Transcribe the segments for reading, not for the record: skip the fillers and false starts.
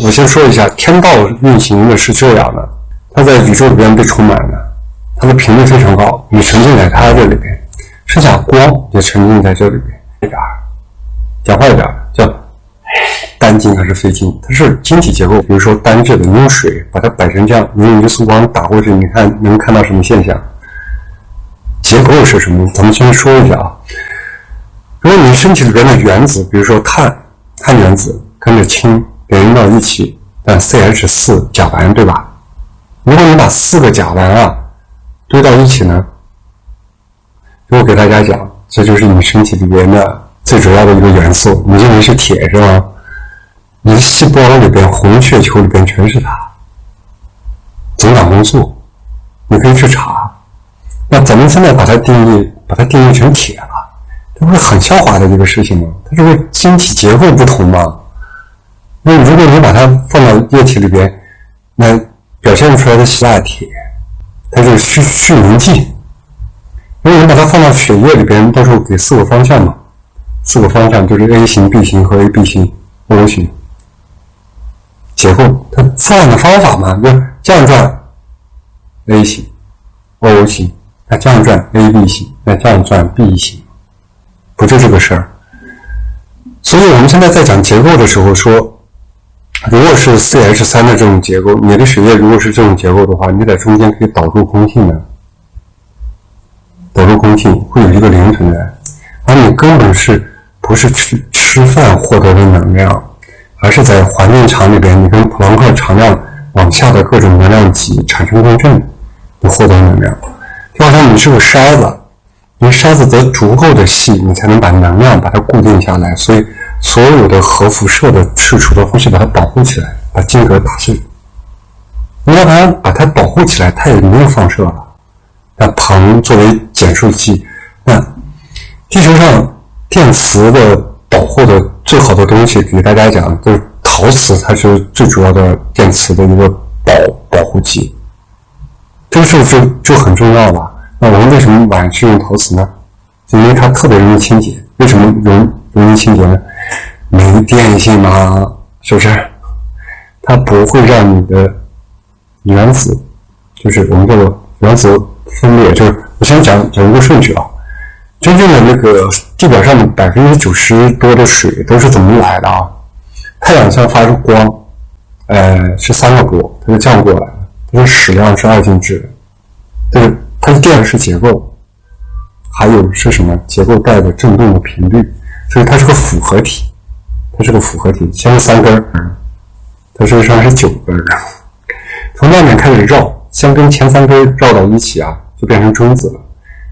我先说一下，天道运行的是这样的，它在宇宙里边被充满了，它的频率非常高，你沉浸在它这里边，剩下光也沉浸在这里边。一点讲话一点叫单晶还是非晶，它是晶体结构。比如说单质的，你用水把它摆成这样，你用一束光打过去，你看能看到什么现象？结构是什么？咱们先说一下啊。如果你身体里边的原子，比如说碳原子跟着氢联系到一起，但 CH4 甲烷，对吧？如果你把4个甲烷啊堆到一起呢，我给大家讲，这就是你身体里边的最主要的一个元素。你认为是铁是吗？你的细胞里边、红血球里边全是它。总长红素，你可以去查。那咱们现在把它定义成铁了，这不是很笑话的一个事情吗？它这个晶体结构不同嘛。那如果你把它放到液体里边，那表现出来的是钠铁，它是溶剂。如果你把它放到血液里边，到时候给4个方向嘛，4个方向就是 A 型、B 型和 AB 型、O 型结构，它转的方法嘛，就这样转 A 型、O 型，那这样转 AB 型，那这样转 B 型，不就这个事儿？所以我们现在在讲结构的时候说，如果是 CH3 的这种结构，你的血液如果是这种结构的话，你在中间可以导入空气呢，导入空气会有一个零存在，而你根本不是去吃饭获得的能量，而是在环境场里边，你跟普朗克常量往下的各种能量级产生共振，你获得能量。就好像你是个筛子，你筛子得足够的细，你才能把能量把它固定下来，所以所有的核辐射的释出的东西把它保护起来，把晶格打碎。你要把它保护起来，它也没有放射了。那硼作为减数剂，那地球上电磁的保护的最好的东西，给大家讲，就是陶瓷，它是最主要的电磁的一个保护剂。这个事就很重要了。那我们为什么晚是用陶瓷呢？就因为它特别容易清洁。为什么容易清洁呢？没电性嘛，是不是？它不会让你的原子，就是我们叫做原子分裂。就是我先讲一个顺序啊。真正的那个地表上的90%多的水都是怎么来的啊？太阳向发出光，是3个波，它就降过来了。它的矢量是2进制的，就是它的电是结构，还有是什么？结构带的振动的频率，所以它是个复合体。先是3根，它实际上是9根，从外面开始绕，先跟前3根绕到一起啊，就变成中子了。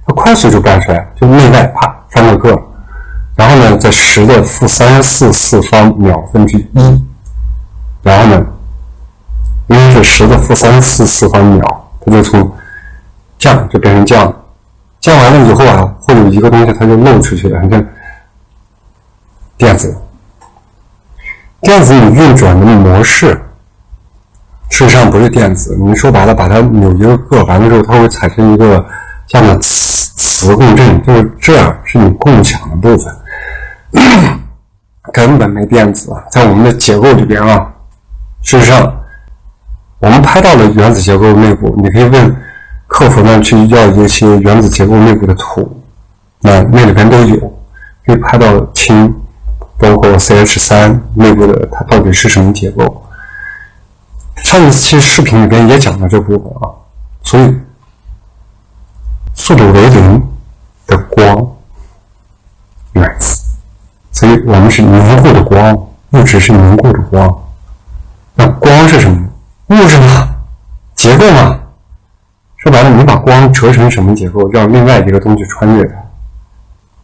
它快速就办出来，就内外啪翻个个，然后呢，在10的-344方秒分之1，然后呢，因为是10的-344方秒，它就从降就变成降，降完了以后啊，会有一个东西它就漏出去了，你看电子你运转的模式，事实上不是电子，你说白了，把它扭一个个，完了之后它会产生一个这样的磁共振，就是这样，是你共享的部分，根本没电子啊，在我们的结构里边啊。事实上，我们拍到了原子结构内部，你可以问客服呢去要一些原子结构内部的图，那里边都有，可以拍到氢，包括 CH3 内部的它到底是什么结构。上一期视频里边也讲了这部分啊，所以速度为0的光原子，所以我们是凝固的光，物质是凝固的光。那光是什么？物质嘛，结构嘛。说白了，你把光折成什么结构，让另外一个东西穿越它。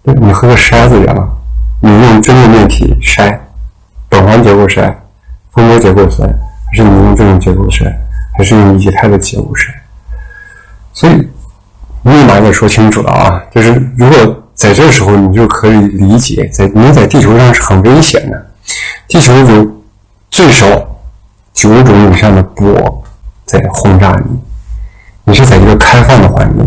对，你和个筛子一样，你用真的面体筛，苯环结构筛，蜂窝结构筛，还是你用这种结构筛，还是用液态的结构筛？所以密码也说清楚了啊，就是如果在这时候你就可以理解，你在地球上是很危险的，地球有最少9种以上的波在轰炸你，你是在一个开放的环境。